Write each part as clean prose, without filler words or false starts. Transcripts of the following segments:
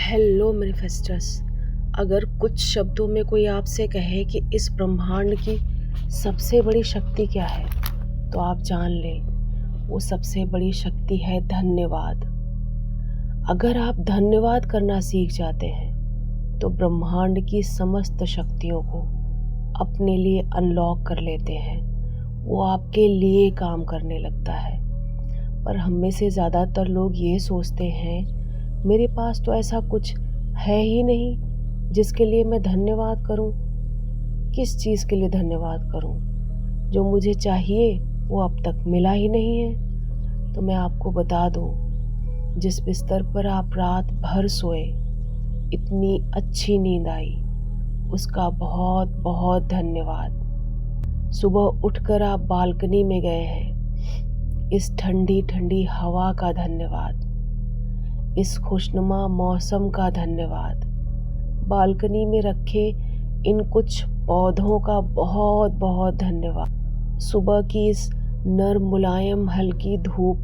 Hello मैनिफेस्टर्स। अगर कुछ शब्दों में कोई आपसे कहे कि इस ब्रह्मांड की सबसे बड़ी शक्ति क्या है, तो आप जान लें वो सबसे बड़ी शक्ति है धन्यवाद। अगर आप धन्यवाद करना सीख जाते हैं तो ब्रह्मांड की समस्त शक्तियों को अपने लिए अनलॉक कर लेते हैं। वो आपके लिए काम करने लगता है। पर हम में से ज़्यादातर लोग ये सोचते हैं मेरे पास तो ऐसा कुछ है ही नहीं जिसके लिए मैं धन्यवाद करूं। किस चीज़ के लिए धन्यवाद करूं? जो मुझे चाहिए वो अब तक मिला ही नहीं है। तो मैं आपको बता दूं, जिस बिस्तर पर आप रात भर सोए, इतनी अच्छी नींद आई, उसका बहुत बहुत धन्यवाद। सुबह उठकर आप बालकनी में गए हैं, इस ठंडी ठंडी हवा का धन्यवाद। इस खुशनुमा मौसम का धन्यवाद। बालकनी में रखे इन कुछ पौधों का बहुत बहुत धन्यवाद। सुबह की इस नर्म मुलायम हल्की धूप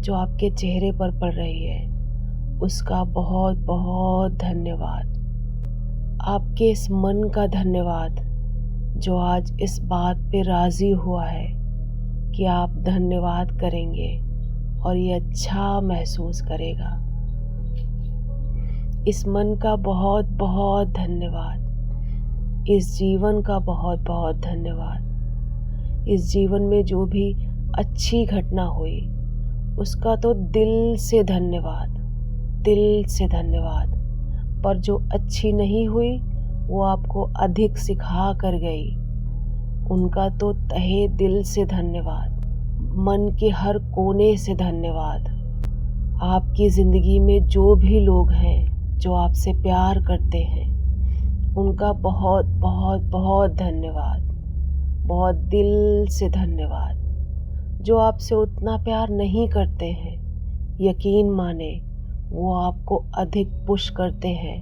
जो आपके चेहरे पर पड़ रही है, उसका बहुत बहुत धन्यवाद। आपके इस मन का धन्यवाद जो आज इस बात पे राजी हुआ है कि आप धन्यवाद करेंगे और ये अच्छा महसूस करेगा। इस मन का बहुत बहुत धन्यवाद। इस जीवन का बहुत बहुत धन्यवाद। इस जीवन में जो भी अच्छी घटना हुई उसका तो दिल से धन्यवाद, दिल से धन्यवाद। पर जो अच्छी नहीं हुई वो आपको अधिक सिखा कर गई, उनका तो तहे दिल से धन्यवाद, मन के हर कोने से धन्यवाद। आपकी ज़िंदगी में जो भी लोग हैं जो आपसे प्यार करते हैं, उनका बहुत बहुत बहुत धन्यवाद, बहुत दिल से धन्यवाद। जो आपसे उतना प्यार नहीं करते हैं, यकीन माने वो आपको अधिक पुश करते हैं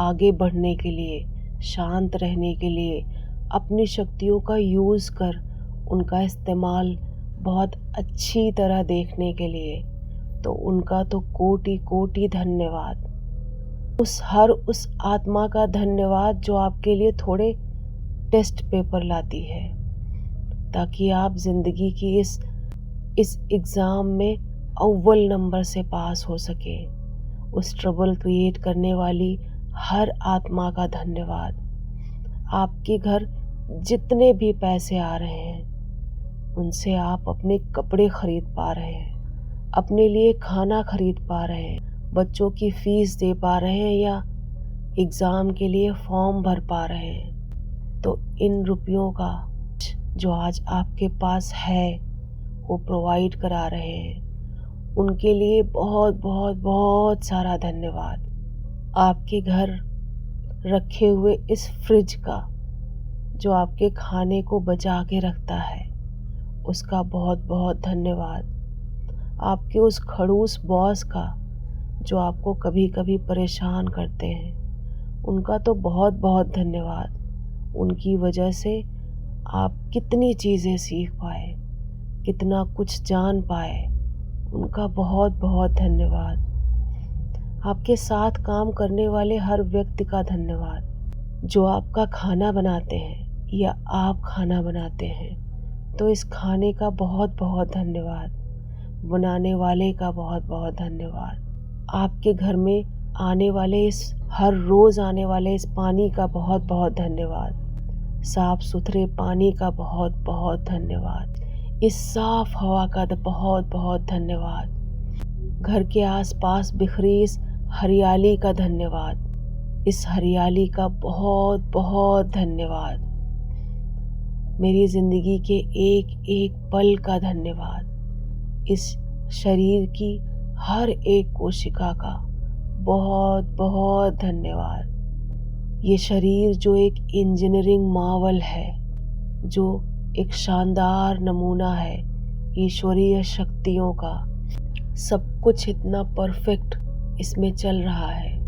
आगे बढ़ने के लिए, शांत रहने के लिए, अपनी शक्तियों का यूज़ कर उनका इस्तेमाल बहुत अच्छी तरह देखने के लिए। तो उनका तो कोटि कोटि धन्यवाद। उस आत्मा का धन्यवाद जो आपके लिए थोड़े टेस्ट पेपर लाती है, ताकि आप ज़िंदगी की इस एग्ज़ाम में अव्वल नंबर से पास हो सके। उस ट्रबल क्रिएट करने वाली हर आत्मा का धन्यवाद। आपके घर जितने भी पैसे आ रहे हैं, उनसे आप अपने कपड़े खरीद पा रहे हैं, अपने लिए खाना खरीद पा रहे हैं, बच्चों की फ़ीस दे पा रहे हैं या एग्ज़ाम के लिए फॉर्म भर पा रहे हैं। तो इन रुपयों का जो आज आपके पास है वो प्रोवाइड करा रहे हैं, उनके लिए बहुत बहुत बहुत सारा धन्यवाद। आपके घर रखे हुए इस फ्रिज का जो आपके खाने को बचा के रखता है, उसका बहुत बहुत धन्यवाद। आपके उस खड़ूस बॉस का जो आपको कभी कभी परेशान करते हैं, उनका तो बहुत बहुत धन्यवाद। उनकी वजह से आप कितनी चीज़ें सीख पाए, कितना कुछ जान पाए, उनका बहुत बहुत धन्यवाद। आपके साथ काम करने वाले हर व्यक्ति का धन्यवाद। जो आपका खाना बनाते हैं या आप खाना बनाते हैं, तो इस खाने का बहुत बहुत धन्यवाद। बनाने वाले का बहुत बहुत धन्यवाद। आपके घर में आने वाले हर रोज़ आने वाले इस पानी का बहुत बहुत धन्यवाद। साफ सुथरे पानी का बहुत बहुत धन्यवाद। इस साफ हवा का बहुत बहुत धन्यवाद। घर के आसपास बिखरी इस हरियाली का धन्यवाद। इस हरियाली का बहुत बहुत धन्यवाद। मेरी ज़िंदगी के एक एक पल का धन्यवाद। इस शरीर की हर एक कोशिका का बहुत बहुत धन्यवाद। ये शरीर जो एक इंजीनियरिंग मार्वल है, जो एक शानदार नमूना है ईश्वरीय शक्तियों का, सब कुछ इतना परफेक्ट इसमें चल रहा है।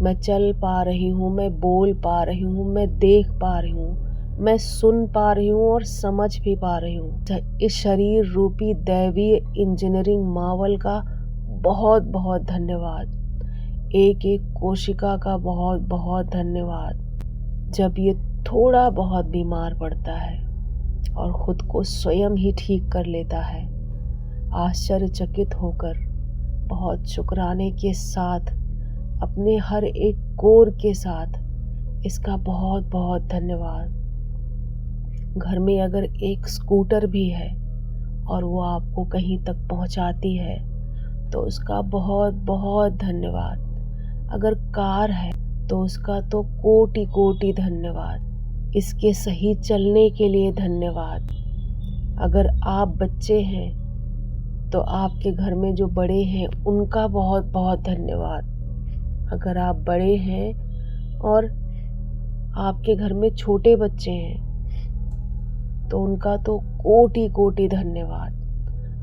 मैं चल पा रही हूँ, मैं बोल पा रही हूँ, मैं देख पा रही हूँ, मैं सुन पा रही हूँ और समझ भी पा रही हूँ। इस शरीर रूपी दैवीय इंजीनियरिंग मार्वल का बहुत बहुत धन्यवाद। एक एक कोशिका का बहुत बहुत धन्यवाद। जब ये थोड़ा बहुत बीमार पड़ता है और खुद को स्वयं ही ठीक कर लेता है, आश्चर्यचकित होकर बहुत शुक्राने के साथ, अपने हर एक कोर के साथ इसका बहुत बहुत धन्यवाद। घर में अगर एक स्कूटर भी है और वो आपको कहीं तक पहुंचाती है तो उसका बहुत बहुत धन्यवाद। अगर कार है तो उसका तो कोटि कोटि धन्यवाद। इसके सही चलने के लिए धन्यवाद। अगर आप बच्चे हैं तो आपके घर में जो बड़े हैं उनका बहुत बहुत धन्यवाद। अगर आप बड़े हैं और आपके घर में छोटे बच्चे हैं तो उनका तो कोटि कोटि धन्यवाद।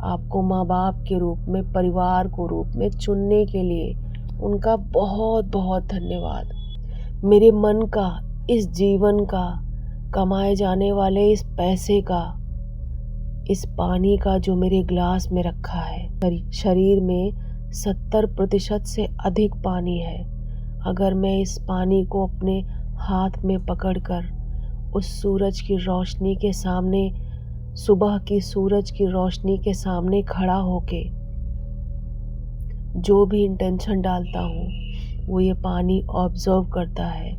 आपको माँ बाप के रूप में, परिवार को रूप में चुनने के लिए उनका बहुत बहुत धन्यवाद। मेरे मन का, इस जीवन का, कमाए जाने वाले इस पैसे का, इस पानी का जो मेरे ग्लास में रखा है, शरीर में 70% से अधिक पानी है। अगर मैं इस पानी को अपने हाथ में पकड़कर उस सूरज की रोशनी के सामने, सुबह की सूरज की रोशनी के सामने खड़ा होके जो भी इंटेंशन डालता हूँ वो ये पानी ऑब्जर्व करता है।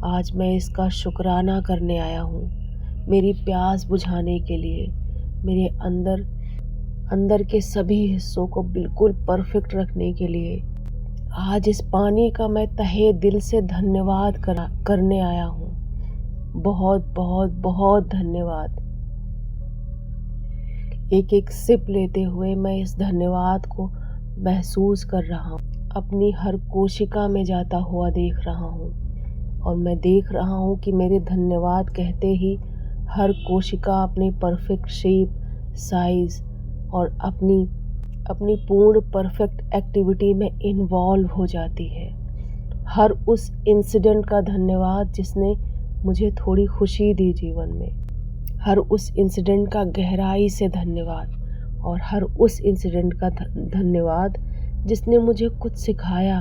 आज मैं इसका शुक्राना करने आया हूँ, मेरी प्यास बुझाने के लिए, मेरे अंदर के सभी हिस्सों को बिल्कुल परफेक्ट रखने के लिए। आज इस पानी का मैं तहे दिल से धन्यवाद करने आया हूँ। बहुत बहुत बहुत धन्यवाद। एक एक सिप लेते हुए मैं इस धन्यवाद को महसूस कर रहा हूँ, अपनी हर कोशिका में जाता हुआ देख रहा हूँ। और मैं देख रहा हूँ कि मेरे धन्यवाद कहते ही हर कोशिका अपने परफेक्ट शेप, साइज और अपनी पूर्ण परफेक्ट एक्टिविटी में इन्वॉल्व हो जाती है। हर उस इंसिडेंट का धन्यवाद जिसने मुझे थोड़ी खुशी दी जीवन में। हर उस इंसिडेंट का गहराई से धन्यवाद। और हर उस इंसिडेंट का धन्यवाद जिसने मुझे कुछ सिखाया।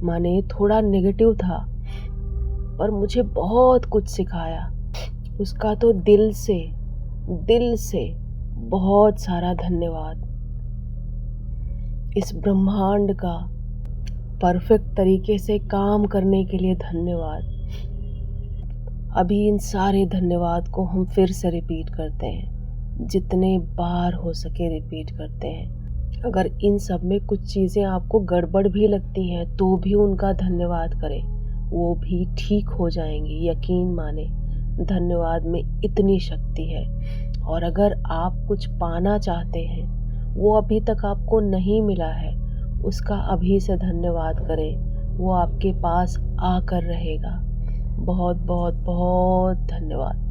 माने थोड़ा नेगेटिव था पर मुझे बहुत कुछ सिखाया। उसका तो दिल से बहुत सारा धन्यवाद। इस ब्रह्मांड का परफेक्ट तरीके से काम करने के लिए धन्यवाद। अभी इन सारे धन्यवाद को हम फिर से रिपीट करते हैं, जितने बार हो सके रिपीट करते हैं। अगर इन सब में कुछ चीज़ें आपको गड़बड़ भी लगती हैं तो भी उनका धन्यवाद करें, वो भी ठीक हो जाएंगी। यकीन माने, धन्यवाद में इतनी शक्ति है। और अगर आप कुछ पाना चाहते हैं, वो अभी तक आपको नहीं मिला है, उसका अभी से धन्यवाद करें, वो आपके पास आकर रहेगा। बहुत बहुत बहुत धन्यवाद।